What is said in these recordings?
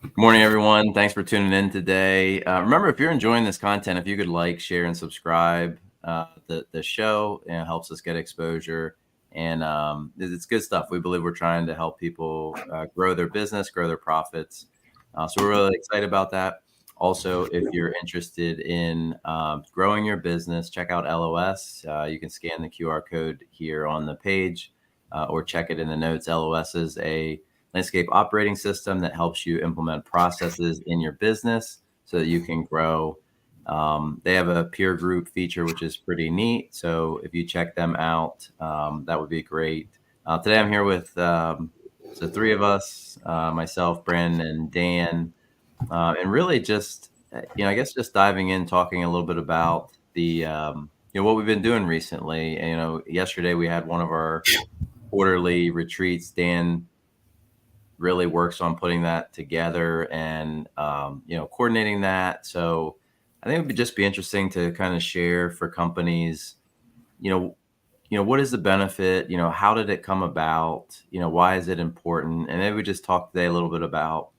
Good morning, everyone. Thanks for tuning in today. Remember, if you're enjoying this content, if you could like, share, and subscribe, the show helps us get exposure, and it's good stuff. We believe we're trying to help people grow their business, grow their profits. So we're really excited about that. Also, if you're interested in growing your business, check out LOS. You can scan the QR code here on the page or check it in the notes. LOS is a landscape operating system that helps you implement processes in your business so that you can grow. They have a peer group feature, which is pretty neat. So if you check them out, that would be great. Today I'm here with the three of us, myself, Brandon, and Dan, and really just, I guess just diving in, talking a little bit about what we've been doing recently. And, yesterday we had one of our quarterly retreats. Dan really works on putting that together and coordinating that. So I think it would just be interesting to kind of share for companies, what is the benefit? How did it come about? Why is it important? And maybe we just talk today a little bit about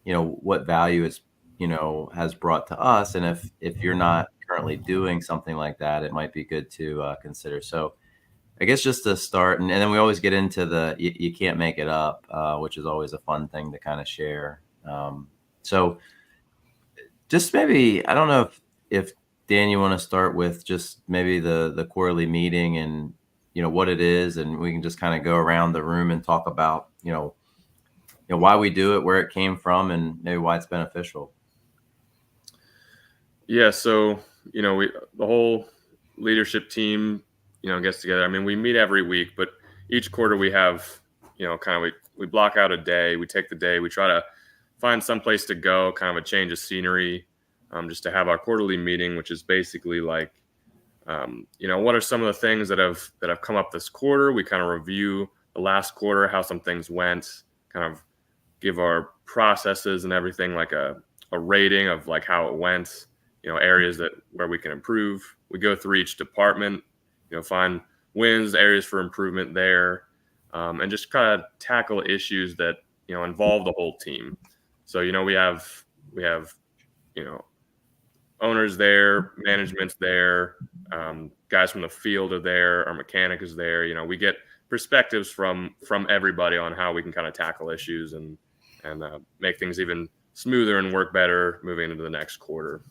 what value it's has brought to us, and if you're not currently doing something like that, it might be good to consider. So I guess just to start, and then we always get into the you can't make it up, which is always a fun thing to kind of share. So just maybe, I don't know if Dan, you want to start with just maybe the quarterly meeting and what it is, and we can just kind of go around the room and talk about why we do it, where it came from, and maybe why it's beneficial. Yeah, so the whole leadership team, gets together. I mean, we meet every week, but each quarter we have, we block out a day. We take the day. We try to find some place to go, kind of a change of scenery, just to have our quarterly meeting, which is basically like, what are some of the things that have come up this quarter? We kind of review the last quarter, how some things went, kind of give our processes and everything like a rating of like how it went, areas where we can improve. We go through each department, find wins, areas for improvement there, and just kind of tackle issues that involve the whole team. So we have owners there, management's there, guys from the field are there, our mechanic is there. We get perspectives from everybody on how we can kind of tackle issues and make things even smoother and work better moving into the next quarter.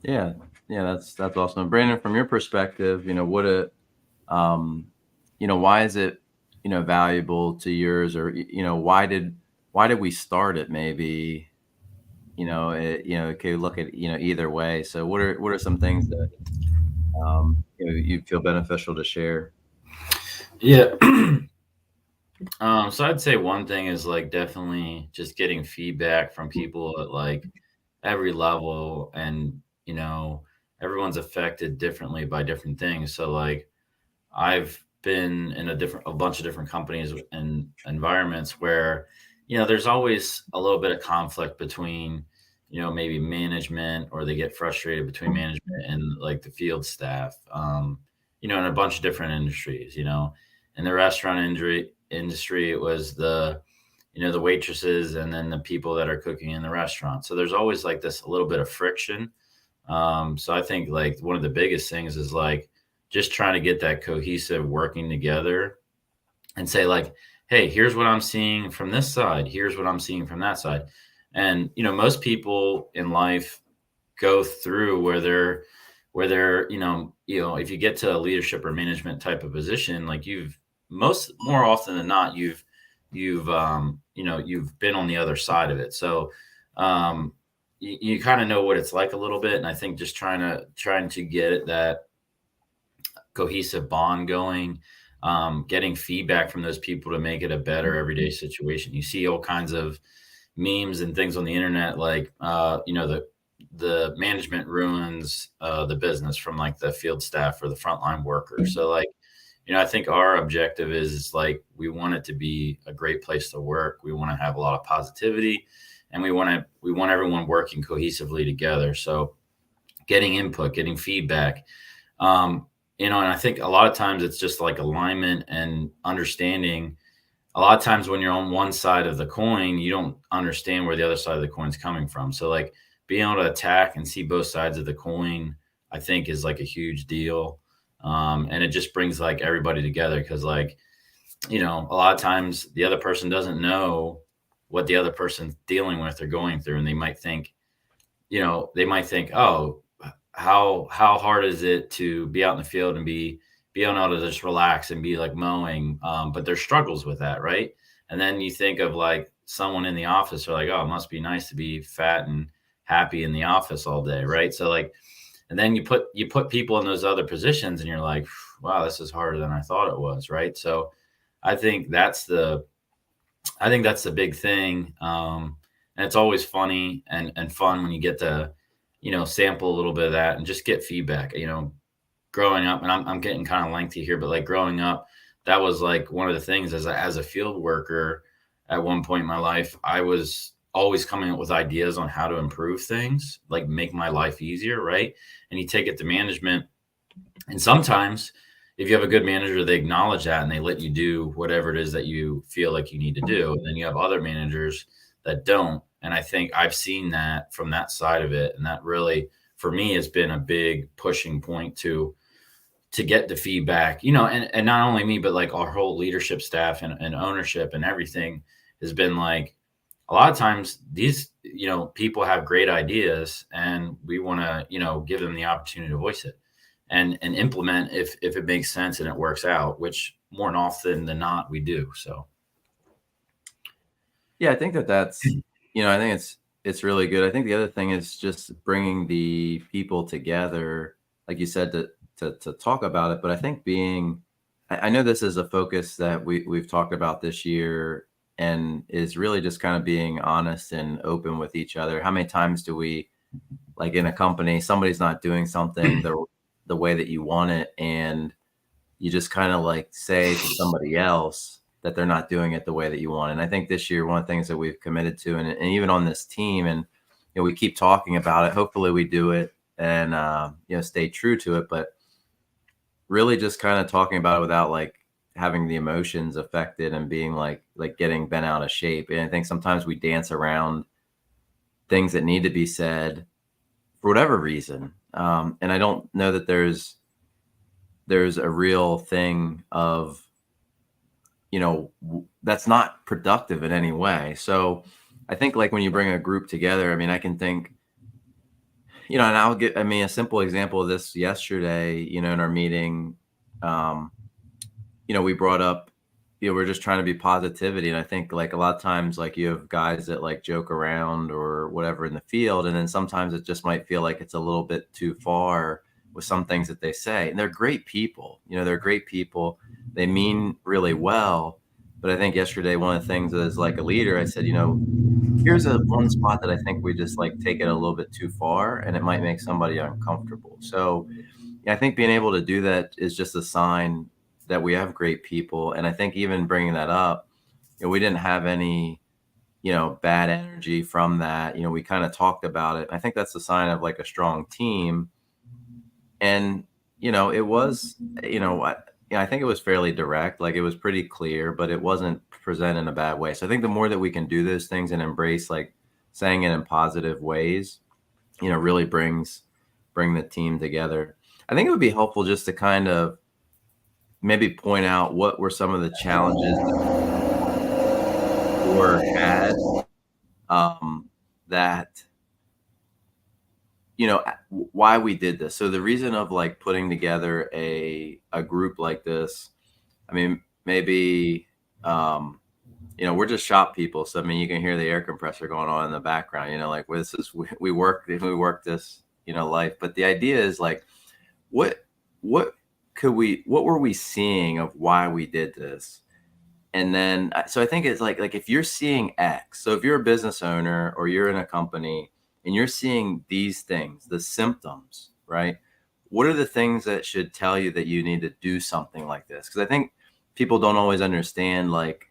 Yeah, that's awesome. Brandon, from your perspective, why is it valuable to yours, or why did we start it? Maybe it could look at either way. So what are some things that you feel beneficial to share? Yeah. So I'd say one thing is like definitely just getting feedback from people at like every level, and everyone's affected differently by different things. So like I've been in a bunch of different companies and environments where there's always a little bit of conflict between maybe management, or they get frustrated between management and like the field staff, in a bunch of different industries. In the restaurant industry, it was the waitresses and then the people that are cooking in the restaurant. So there's always like this a little bit of friction. So I think like one of the biggest things is like just trying to get that cohesive working together and say like, hey, here's what I'm seeing from this side. Here's what I'm seeing from that side. And, most people in life go through where they're, if you get to a leadership or management type of position, like more often than not, you've been on the other side of it. So, you kind of know what it's like a little bit. And I think just trying to get that cohesive bond going, getting feedback from those people to make it a better everyday situation. You see all kinds of memes and things on the internet, like, the management ruins the business from like the field staff or the frontline workers. So like, I think our objective is like, we want it to be a great place to work. We want to have a lot of positivity, and we want everyone working cohesively together. So getting input, getting feedback, and I think a lot of times it's just like alignment and understanding a lot of times when you're on one side of the coin, you don't understand where the other side of the coin's coming from. So like being able to attack and see both sides of the coin, I think is like a huge deal. And it just brings like everybody together because like, a lot of times the other person doesn't know what the other person's dealing with or going through. And they might think, oh, how hard is it to be out in the field and be able to just relax and be like mowing? But there's struggles with that, right? And then you think of like someone in the office are like, oh, it must be nice to be fat and happy in the office all day, right? So like, and then you put people in those other positions, and you're like, wow, this is harder than I thought it was, right? So I think that's the big thing. And it's always funny and fun when you get to, sample a little bit of that and just get feedback. Growing up, and I'm getting kind of lengthy here, but like growing up, that was like one of the things as a field worker at one point in my life, I was always coming up with ideas on how to improve things, like make my life easier, right? And you take it to management, and sometimes if you have a good manager, they acknowledge that and they let you do whatever it is that you feel like you need to do. And then you have other managers that don't. And I think I've seen that from that side of it. And that really, for me, has been a big pushing point to get the feedback, and not only me, but like our whole leadership staff and ownership and everything has been like, a lot of times these, people have great ideas and we want to, give them the opportunity to voice it and implement if it makes sense and it works out, which more than often than not we do. So Yeah, I think that's, I think it's really good. I think the other thing is just bringing the people together, like you said, to talk about it. But I think I know this is a focus that we've talked about this year, and is really just kind of being honest and open with each other. How many times do we, like in a company, somebody's not doing something the way that you want it, and you just kind of like say to somebody else that they're not doing it the way that you want. And I think this year, one of the things that we've committed to, and even on this team, and we keep talking about it, hopefully we do it and stay true to it, but really just kind of talking about it without like having the emotions affected and being like getting bent out of shape. And I think sometimes we dance around things that need to be said for whatever reason. And I don't know that there's a real thing of, that's not productive in any way. So I think like when you bring a group together, I mean, I can think, and I'll get, a simple example of this yesterday, in our meeting, we brought up, we're just trying to be positivity. And I think like a lot of times, like you have guys that like joke around or whatever in the field. And then sometimes it just might feel like it's a little bit too far with some things that they say. And they're great people, they're great people. They mean really well. But I think yesterday, one of the things as like a leader, I said, here's one spot that I think we just like take it a little bit too far and it might make somebody uncomfortable. So I think being able to do that is just a sign that we have great people. And I think even bringing that up, we didn't have any, bad energy from that. We kind of talked about it. I think that's a sign of like a strong team. And, it was, I think it was fairly direct, like it was pretty clear, but it wasn't presented in a bad way. So I think the more that we can do those things and embrace like saying it in positive ways, really bring the team together. I think it would be helpful just to kind of maybe point out what were some of the challenges or had that, why we did this. So the reason of like putting together a group like this, I mean, maybe, we're just shop people. So, I mean, you can hear the air compressor going on in the background, like we work this, life. But the idea is like, what were we seeing of why we did this? And then, so I think it's like if you're seeing X, so if you're a business owner or you're in a company and you're seeing these things, the symptoms, right? What are the things that should tell you that you need to do something like this? Because I think people don't always understand like,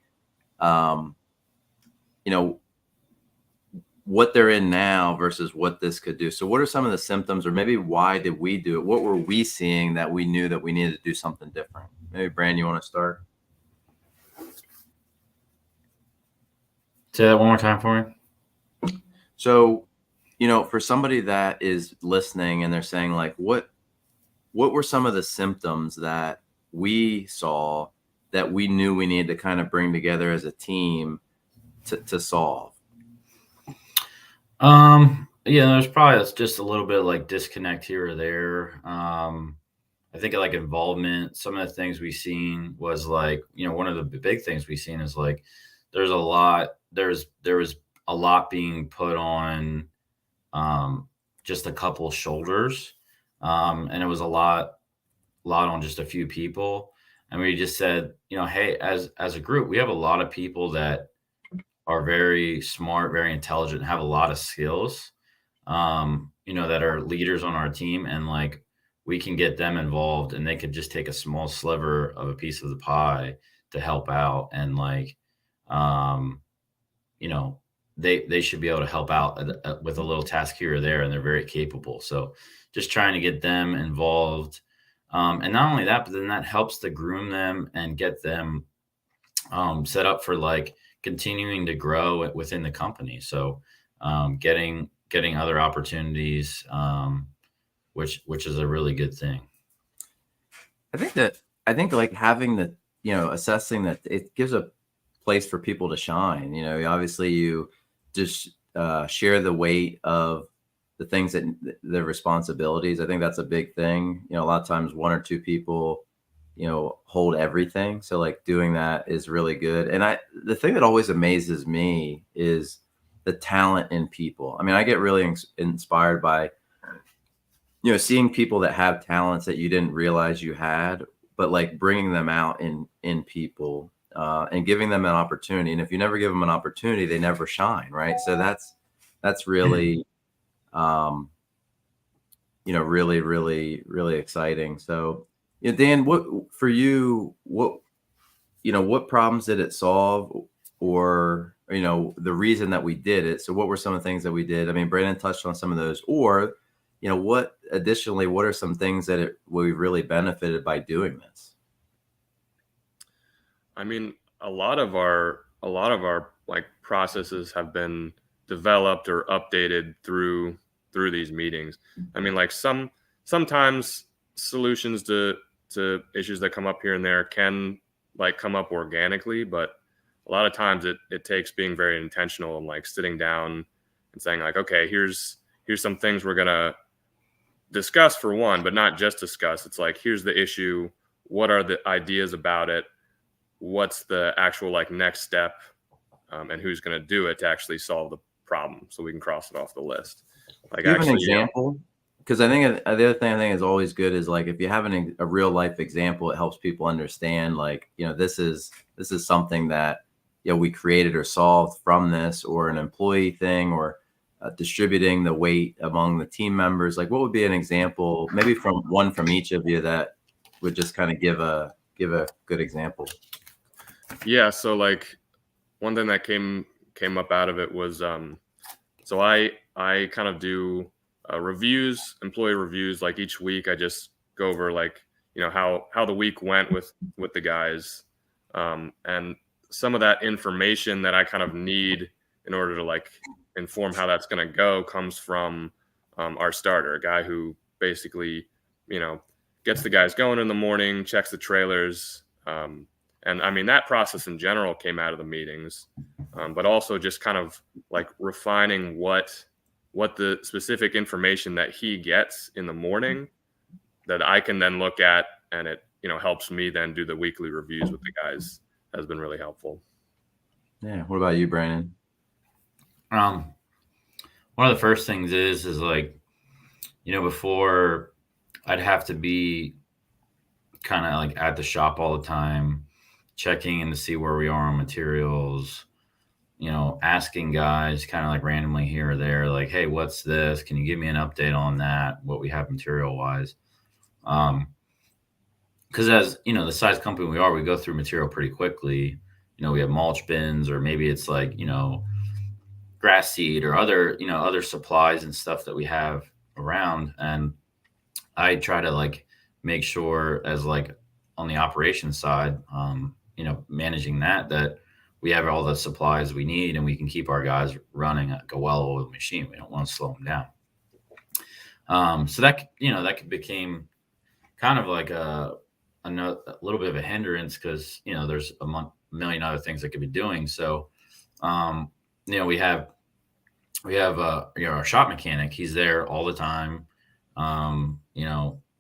what they're in now versus what this could do. So what are some of the symptoms, or maybe why did we do it? What were we seeing that we knew that we needed to do something different? Maybe Brand, you want to start? Say that one more time for me. So, for somebody that is listening and they're saying like, what were some of the symptoms that we saw that we knew we needed to kind of bring together as a team to solve? Yeah, there's probably just a little bit of like disconnect here or there. I think like involvement, some of the things we've seen was like, one of the big things we've seen is like there's a lot, there was a lot being put on just a couple shoulders. And it was a lot on just a few people. And we just said, hey, as a group, we have a lot of people that are very smart, very intelligent, have a lot of skills, that are leaders on our team. And like, we can get them involved and they could just take a small sliver of a piece of the pie to help out. And like, um, they should be able to help out with a little task here or there. And they're very capable. So just trying to get them involved. And not only that, but then that helps to groom them and get them set up for like continuing to grow within the company. So getting other opportunities, which is a really good thing. I think like having the, assessing that it gives a place for people to shine. Obviously you just share the weight of the things that the responsibilities. I think that's a big thing. A lot of times one or two people, hold everything. So like doing that is really good. And the thing that always amazes me is the talent in people. I mean, I get really inspired by, seeing people that have talents that you didn't realize you had, but like bringing them out in people and giving them an opportunity. And if you never give them an opportunity, they never shine. Right. So that's really, really, really, really exciting. So, Dan, what for you, what problems did it solve, or, the reason that we did it? So what were some of the things that we did? I mean, Brandon touched on some of those, or, what are some things that we really benefited by doing this? I mean, a lot of our like processes have been developed or updated through these meetings. I mean, like sometimes solutions to issues that come up here and there can like come up organically, but a lot of times it takes being very intentional and like sitting down and saying like, okay, here's some things we're gonna discuss for one, but not just discuss. It's like, here's the issue. What are the ideas about it? What's the actual like next step? And who's going to do it to actually solve the problem so we can cross it off the list. Like, do you have an example? Because I think the other thing I think is always good is like if you have a real life example, it helps people understand like, this is something that we created or solved from this, or an employee thing, or distributing the weight among the team members. Like, what would be an example, maybe from each of you, that would just kind of give a good example? Yeah. So like one thing that came up out of it was, so I kind of do employee reviews. Like each week I just go over like, how the week went with the guys. And some of that information that I kind of need in order to like inform how that's going to go comes from our starter, a guy who basically, gets the guys going in the morning, checks the trailers. And I mean, that process in general came out of the meetings, but also just kind of like refining what the specific information that he gets in the morning that I can then look at, and it, helps me then do the weekly reviews with the guys, has been really helpful. Yeah. What about you, Brandon? One of the first things is like, before I'd have to be kind of like at the shop all the time, checking in to see where we are on materials, asking guys kind of like randomly here or there, like, hey, what's this? Can you give me an update on that? What we have material wise? Because as the size company we are, we go through material pretty quickly. We have mulch bins, or maybe it's like, grass seed or other supplies and stuff that we have around. And I try to like make sure, as like on the operations side, managing that we have all the supplies we need and we can keep our guys running a well-oiled machine. We don't want to slow them down. So that, that became kind of like a little bit of a hindrance because, there's a million other things I could be doing. So, we have our shop mechanic. He's there all the time.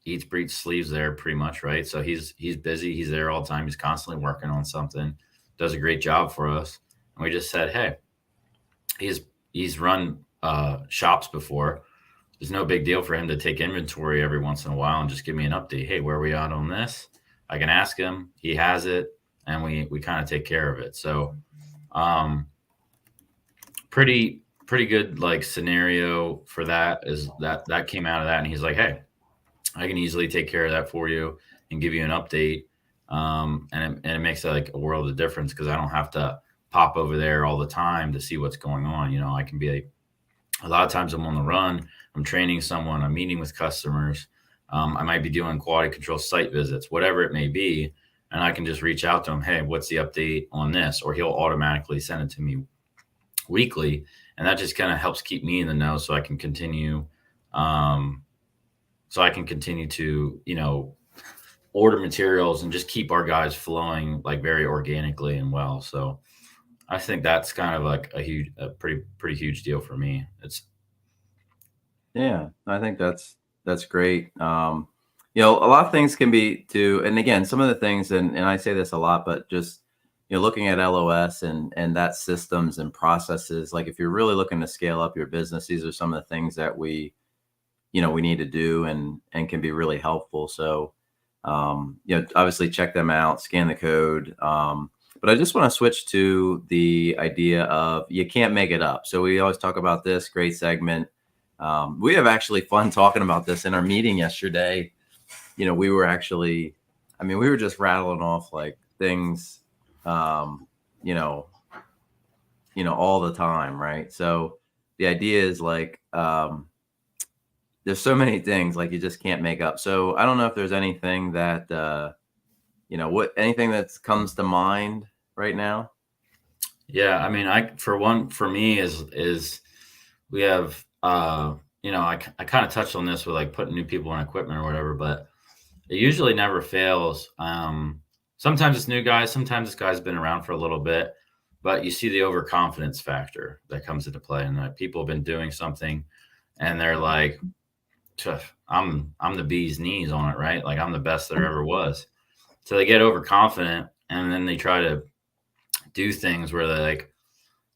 Eats, breathes, sleeps there pretty much, right? So he's busy. He's there all the time. He's constantly working on something. Does a great job for us. And we just said, hey, he's run shops before. There's no big deal for him to take inventory every once in a while and just give me an update. Hey, where are we at on this? I can ask him. He has it, and we kind of take care of it. So, pretty good like scenario for that is that came out of that, and he's like, hey, I can easily take care of that for you and give you an update. And it makes like a world of difference because I don't have to pop over there all the time to see what's going on. I can be a lot of times I'm on the run. I'm training someone. I'm meeting with customers. I might be doing quality control site visits, whatever it may be. And I can just reach out to him. Hey, what's the update on this? Or he'll automatically send it to me weekly. And that just kind of helps keep me in the know so I can continue. To, order materials and just keep our guys flowing like very organically and well. So I think that's kind of like a pretty huge deal for me. Yeah, I think that's great. A lot of things can be too, and again, some of the things, and I say this a lot, but just, looking at LOS and that systems and processes, like if you're really looking to scale up your business, these are some of the things that we need to do and can be really helpful. So, obviously check them out, scan the code. But I just want to switch to the idea of you can't make it up. So we always talk about this great segment. We have actually fun talking about this in our meeting yesterday. We were we were just rattling off like things, all the time. Right. So the idea is like, there's so many things like you just can't make up. So I don't know if there's anything that, anything that comes to mind right now. Yeah. I mean, for me is we have, I kind of touched on this with like putting new people in equipment or whatever, but it usually never fails. Sometimes it's new guys, sometimes this guy's been around for a little bit, but you see the overconfidence factor that comes into play, and that people have been doing something and they're like, I'm the bee's knees on it, right? Like I'm the best there ever was. So they get overconfident and then they try to do things where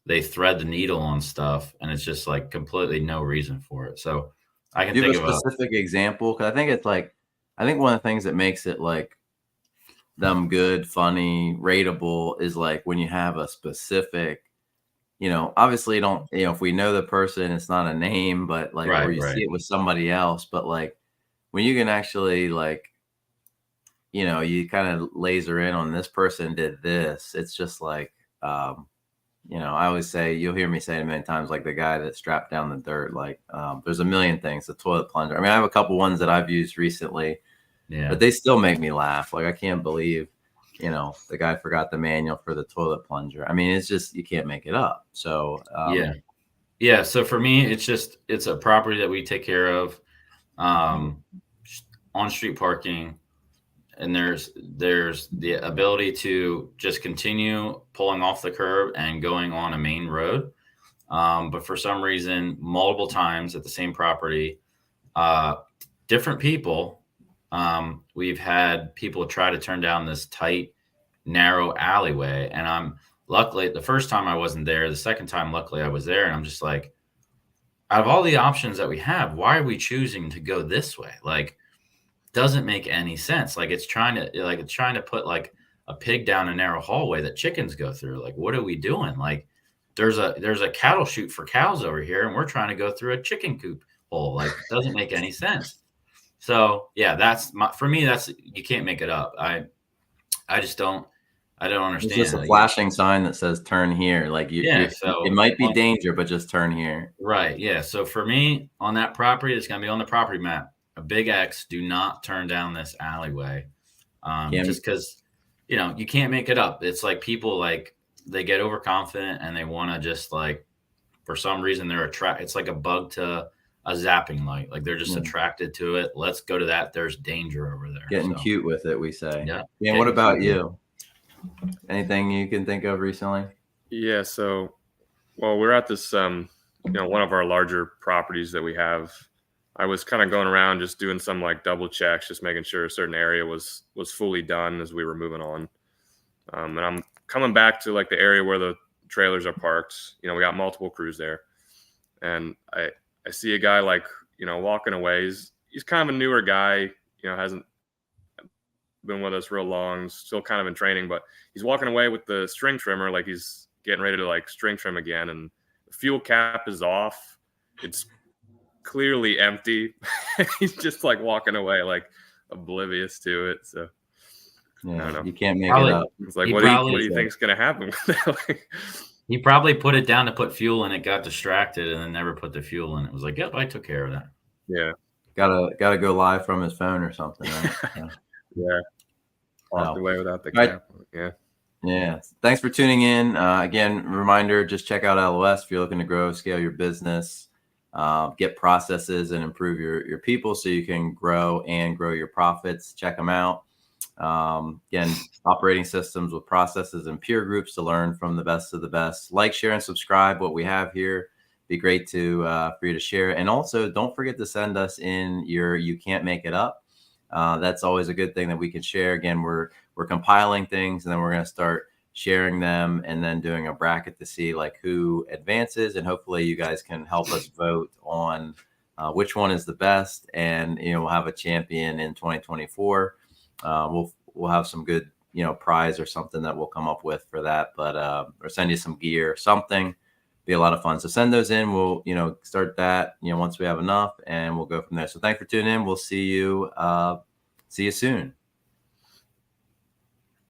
they thread the needle on stuff, and it's just like completely no reason for it. So I can think of a specific example, because I think it's like, I think one of the things that makes it like them good, funny, rateable is like when you have a specific, obviously don't, if we know the person, it's not a name, but like, or you see it with somebody else, but like when you can actually like, you kind of laser in on this person did this, it's just like, I always say, you'll hear me say it many times, like the guy that strapped down the dirt, like there's a million things, the toilet plunger. I mean, I have a couple ones that I've used recently, but they still make me laugh. Like, I can't believe, the guy forgot the manual for the toilet plunger. I mean, it's just, you can't make it up. So, yeah. So for me, it's a property that we take care of, on street parking. And there's the ability to just continue pulling off the curb and going on a main road. But for some reason, multiple times at the same property, different people, we've had people try to turn down this tight, narrow alleyway. And I'm luckily, the first time I wasn't there. The second time, luckily, I was there. And I'm just like, out of all the options that we have, why are we choosing to go this way? Like, doesn't make any sense. Like it's trying to put like a pig down a narrow hallway that chickens go through. Like, what are we doing? Like there's a cattle chute for cows over here, and we're trying to go through a chicken coop hole. Like, it doesn't make any sense. So yeah, for me, you can't make it up. I don't understand. It's just a flashing sign that says turn here. Like so it might be danger, but just turn here. Right. Yeah. So for me, on that property, it's going to be on the property map. A big X, do not turn down this alleyway. Just because, you can't make it up. It's like people like they get overconfident and they want to just like, for some reason they're it's like a bug to a zapping light. Like they're just attracted to it. Let's go to that. There's danger over there. Getting cute with it, we say. Yeah. And what about you? Anything you can think of recently? Yeah. So, well, we're at this, one of our larger properties that we have. I was kind of going around just doing some like double checks, just making sure a certain area was fully done as we were moving on. And I'm coming back to like the area where the trailers are parked. We got multiple crews there, and I see a guy like walking away. He's kind of a newer guy. Hasn't been with us real long. Still kind of in training, but he's walking away with the string trimmer, like he's getting ready to like string trim again, and the fuel cap is off. It's clearly empty. He's just like walking away, like oblivious to it. So yeah, I don't know. You can't make it up. It's like, what do you think's gonna happen with that? Like, he probably put it down to put fuel in it, got distracted, and then never put the fuel in. It was like, yep, I took care of that. Yeah. Gotta go live from his phone or something, right? Yeah. Walked away without the cap. Right. Yeah. Thanks for tuning in. Again, reminder, just check out LOS if you're looking to grow, scale your business, get processes and improve your people so you can grow your profits. Check them out. Again, operating systems with processes and peer groups to learn from the best of the best. Like, share, and subscribe what we have here. Be great for you to share. And also, don't forget to send us in your You Can't Make It Up. That's always a good thing that we can share. Again, we're compiling things, and then we're going to start sharing them and then doing a bracket to see like who advances. And hopefully you guys can help us vote on which one is the best. And, we'll have a champion in 2024. We'll have some good, prize or something that we'll come up with for that, but, or send you some gear, something. Be a lot of fun. So send those in. We'll, start that, once we have enough, and we'll go from there. So thanks for tuning in. We'll see you soon.